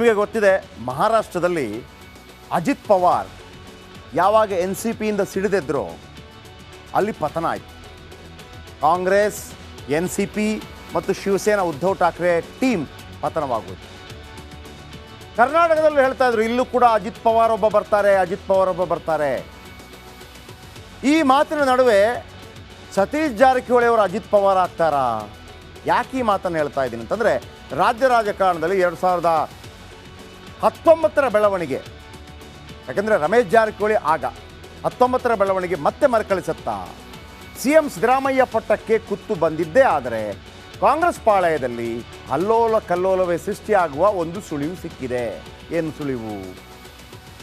ನಿಮಗೆ ಗೊತ್ತಿದೆ, ಮಹಾರಾಷ್ಟ್ರದಲ್ಲಿ ಅಜಿತ್ ಪವಾರ್ ಯಾವಾಗ NCPಯಿಂದ ಸಿಡಿದೆದ್ರೋ ಅಲ್ಲಿ ಪತನ ಆಯಿತು. ಕಾಂಗ್ರೆಸ್, NCP ಮತ್ತು ಶಿವಸೇನಾ ಉದ್ಧವ್ ಠಾಕ್ರೆ ಟೀಮ್ ಪತನವಾಗೋಯ್ತು. ಕರ್ನಾಟಕದಲ್ಲೂ ಹೇಳ್ತಾ ಇದ್ರು, ಇಲ್ಲೂ ಕೂಡ ಅಜಿತ್ ಪವಾರ್ ಒಬ್ಬ ಬರ್ತಾರೆ. ಈ ಮಾತಿನ ನಡುವೆ ಸತೀಶ್ ಜಾರಕಿಹೊಳಿ ಅವರು ಅಜಿತ್ ಪವಾರ್ ಆಗ್ತಾರಾ? ಯಾಕೆ ಈ ಮಾತನ್ನು ಹೇಳ್ತಾ ಇದ್ದೀನಿ ಅಂತಂದರೆ, ರಾಜ್ಯ ರಾಜಕಾರಣದಲ್ಲಿ 2019ರ ಬೆಳವಣಿಗೆ, ಯಾಕೆಂದರೆ ರಮೇಶ್ ಜಾರಕಿಹೊಳಿ ಆಗ 19ರ ಬೆಳವಣಿಗೆ ಮತ್ತೆ ಮರುಕಳಿಸುತ್ತಾ? CM ಸಿದ್ದರಾಮಯ್ಯ ಪಟ್ಟಕ್ಕೆ ಕುತ್ತು ಬಂದಿದ್ದೇ ಆದರೆ ಕಾಂಗ್ರೆಸ್ ಪಾಳಯದಲ್ಲಿ ಅಲ್ಲೋಲ ಕಲ್ಲೋಲವೇ ಸೃಷ್ಟಿಯಾಗುವ ಒಂದು ಸುಳಿವು ಸಿಕ್ಕಿದೆ. ಏನು ಸುಳಿವು?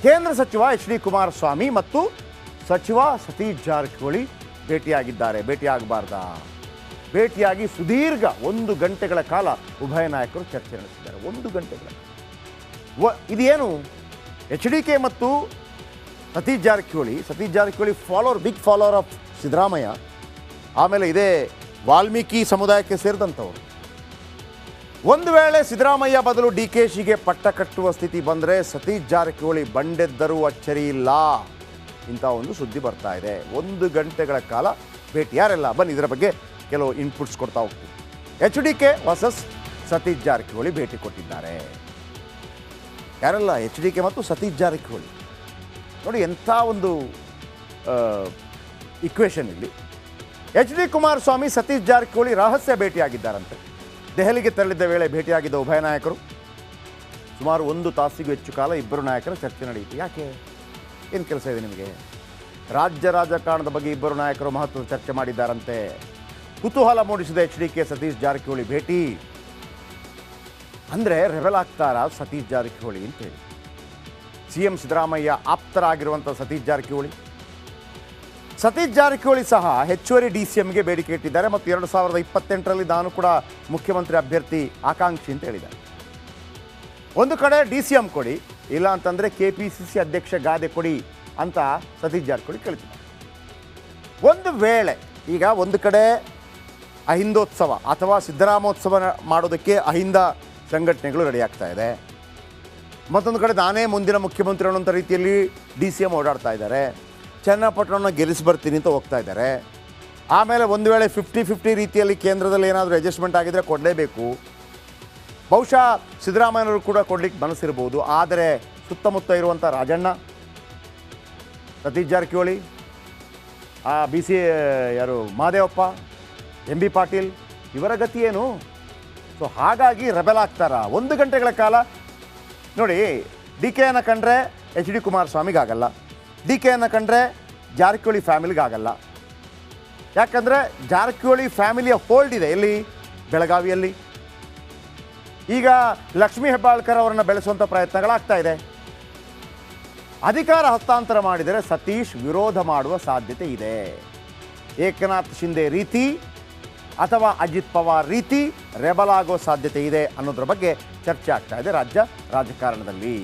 ಕೇಂದ್ರ ಸಚಿವ HD ಕುಮಾರಸ್ವಾಮಿ ಮತ್ತು ಸಚಿವ ಸತೀಶ್ ಜಾರಕಿಹೊಳಿ ಭೇಟಿಯಾಗಿದ್ದಾರೆ. ಭೇಟಿಯಾಗಬಾರ್ದಾ? ಭೇಟಿಯಾಗಿ ಸುದೀರ್ಘ 1 ಗಂಟೆಗಳ ಕಾಲ ಉಭಯ ನಾಯಕರು ಚರ್ಚೆ ನಡೆಸಿದ್ದಾರೆ. 1 ಗಂಟೆಗಳ ಇದೇನು? HDK ಮತ್ತು Satish Jarkiholi big follower of Siddaramaiah, ಆಮೇಲೆ ಇದೇ ವಾಲ್ಮೀಕಿ ಸಮುದಾಯಕ್ಕೆ ಸೇರಿದಂಥವ್ರು. ಒಂದು ವೇಳೆ ಸಿದ್ದರಾಮಯ್ಯ ಬದಲು DKಶಿಗೆ ಪಟ್ಟ ಕಟ್ಟುವ ಸ್ಥಿತಿ ಬಂದರೆ ಸತೀಶ್ ಜಾರಕಿಹೊಳಿ ಬಂಡೆದ್ದರೂ ಅಚ್ಚರಿ ಇಲ್ಲ, ಇಂಥ ಒಂದು ಸುದ್ದಿ ಬರ್ತಾ ಇದೆ. 1 ಗಂಟೆಗಳ ಕಾಲ ಭೇಟಿ. ಯಾರೆಲ್ಲ? ಬನ್ನಿ ಇದರ ಬಗ್ಗೆ ಕೆಲವು ಇನ್ಪುಟ್ಸ್ ಕೊಡ್ತಾ ಹೋಗ್ತೀವಿ. HDK ವರ್ಸಸ್ ಸತೀಶ್ ಜಾರಕಿಹೊಳಿ ಭೇಟಿ ಕೊಟ್ಟಿದ್ದಾರೆ. ಯಾರೆಲ್ಲ? HDK ಮತ್ತು ಸತೀಶ್ ಜಾರಕಿಹೊಳಿ. ನೋಡಿ ಎಂಥ ಒಂದು ಇಕ್ವೇಷನ್ ಇಲ್ಲಿ. HD ಕುಮಾರಸ್ವಾಮಿ ಸತೀಶ್ ಜಾರಕಿಹೊಳಿ ರಹಸ್ಯ ಭೇಟಿಯಾಗಿದ್ದಾರಂತೆ. ದೆಹಲಿಗೆ ತೆರಳಿದ್ದ ವೇಳೆ ಭೇಟಿಯಾಗಿದ್ದ ಉಭಯ ನಾಯಕರು ಸುಮಾರು 1 ತಾಸಿಗೂ ಹೆಚ್ಚು ಕಾಲ ಇಬ್ಬರು ನಾಯಕರ ಚರ್ಚೆ ನಡೆಯಿತು. ಯಾಕೆ? ಏನು ಕೆಲಸ ಇದೆ ನಿಮಗೆ? ರಾಜ್ಯ ರಾಜಕಾರಣದ ಬಗ್ಗೆ ಇಬ್ಬರು ನಾಯಕರು ಮಹತ್ವದ ಚರ್ಚೆ ಮಾಡಿದ್ದಾರಂತೆ. ಕುತೂಹಲ ಮೂಡಿಸಿದ HDK ಸತೀಶ್ ಜಾರಕಿಹೊಳಿ ಭೇಟಿ. ಅಂದರೆ ರೆಬೆಲ್ ಆಗ್ತಾರಾ ಸತೀಶ್ ಜಾರಕಿಹೊಳಿ ಅಂತೇಳಿ. CM ಸಿದ್ದರಾಮಯ್ಯ ಆಪ್ತರಾಗಿರುವಂಥ ಸತೀಶ್ ಜಾರಕಿಹೊಳಿ ಸಹ ಹೆಚ್ಚುವರಿ DCMಗೆ ಬೇಡಿಕೆ ಇಟ್ಟಿದ್ದಾರೆ ಮತ್ತು 2028ರಲ್ಲಿ ನಾನು ಕೂಡ ಮುಖ್ಯಮಂತ್ರಿ ಅಭ್ಯರ್ಥಿ ಆಕಾಂಕ್ಷಿ ಅಂತ ಹೇಳಿದ್ದಾರೆ. ಒಂದು ಕಡೆ DCM ಕೊಡಿ, ಇಲ್ಲ ಅಂತಂದರೆ KPCC ಅಧ್ಯಕ್ಷ ಗಾದೆ ಕೊಡಿ ಅಂತ ಸತೀಶ್ ಜಾರಕಿಹೊಳಿ ಕೇಳ್ತಿದ್ದಾರೆ. ಒಂದು ವೇಳೆ ಈಗ ಒಂದು ಕಡೆ ಅಹಿಂದೋತ್ಸವ ಅಥವಾ ಸಿದ್ದರಾಮೋತ್ಸವ ಮಾಡೋದಕ್ಕೆ ಅಹಿಂದ ಸಂಘಟನೆಗಳು ರೆಡಿ ಆಗ್ತಾ ಇದೆ, ಮತ್ತೊಂದು ಕಡೆ ನಾನೇ ಮುಂದಿನ ಮುಖ್ಯಮಂತ್ರಿ ಅನ್ನೋಂಥ ರೀತಿಯಲ್ಲಿ DCM ಓಡಾಡ್ತಾ ಇದ್ದಾರೆ. ಚನ್ನಪಟ್ಟಣವನ್ನು ಗೆಲ್ಲಿಸಿ ಬರ್ತೀನಿ ಅಂತ ಹೋಗ್ತಾ ಇದ್ದಾರೆ. ಆಮೇಲೆ ಒಂದು ವೇಳೆ 50-50 ರೀತಿಯಲ್ಲಿ ಕೇಂದ್ರದಲ್ಲಿ ಏನಾದರೂ ಅಡ್ಜಸ್ಟ್ಮೆಂಟ್ ಆಗಿದ್ದರೆ ಕೊಡಲೇಬೇಕು. ಬಹುಶಃ ಸಿದ್ದರಾಮಯ್ಯನವರು ಕೂಡ ಕೊಡಲಿಕ್ಕೆ ಮನಸ್ಸಿರ್ಬೋದು. ಆದರೆ ಸುತ್ತಮುತ್ತ ಇರುವಂಥ ರಾಜಣ್ಣ, ಸತೀಶ್ ಜಾರಕಿಹೊಳಿ, BC ಯಾರು ಮಹದೇವಪ್ಪ, MB ಪಾಟೀಲ್, ಇವರ ಗತಿ ಏನು? ಸೊ ಹಾಗಾಗಿ ರೆಬೆಲ್ ಆಗ್ತಾರಾ? 1 ಗಂಟೆಗಳ ಕಾಲ ನೋಡಿ. DKಯನ್ನು ಕಂಡ್ರೆ HD ಕುಮಾರಸ್ವಾಮಿಗಾಗಲ್ಲ, DKಯನ್ನು ಕಂಡ್ರೆ ಜಾರಕಿಹೊಳಿ ಫ್ಯಾಮಿಲಿಗಾಗಲ್ಲ. ಯಾಕಂದರೆ ಜಾರಕಿಹೊಳಿ ಫ್ಯಾಮಿಲಿಯ ಹೋಲ್ಡ್ ಇದೆ ಎಲ್ಲಿ? ಬೆಳಗಾವಿಯಲ್ಲಿ. ಈಗ ಲಕ್ಷ್ಮೀ ಹೆಬ್ಬಾಳ್ಕರ್ ಅವರನ್ನು ಬೆಳೆಸುವಂಥ ಪ್ರಯತ್ನಗಳಾಗ್ತಾ ಇದೆ. ಅಧಿಕಾರ ಹಸ್ತಾಂತರ ಮಾಡಿದರೆ ಸತೀಶ್ ವಿರೋಧ ಮಾಡುವ ಸಾಧ್ಯತೆ ಇದೆ. ಏಕನಾಥ್ ಶಿಂದೆ ರೀತಿ ಅಥವಾ ಅಜಿತ್ ಪವಾರ್ ರೀತಿ ರೆಬಲ್ ಆಗೋ ಸಾಧ್ಯತೆ ಇದೆ ಅನ್ನೋದ್ರ ಬಗ್ಗೆ ಚರ್ಚೆ ಆಗ್ತಾ ಇದೆ ರಾಜ್ಯ ರಾಜಕಾರಣದಲ್ಲಿ.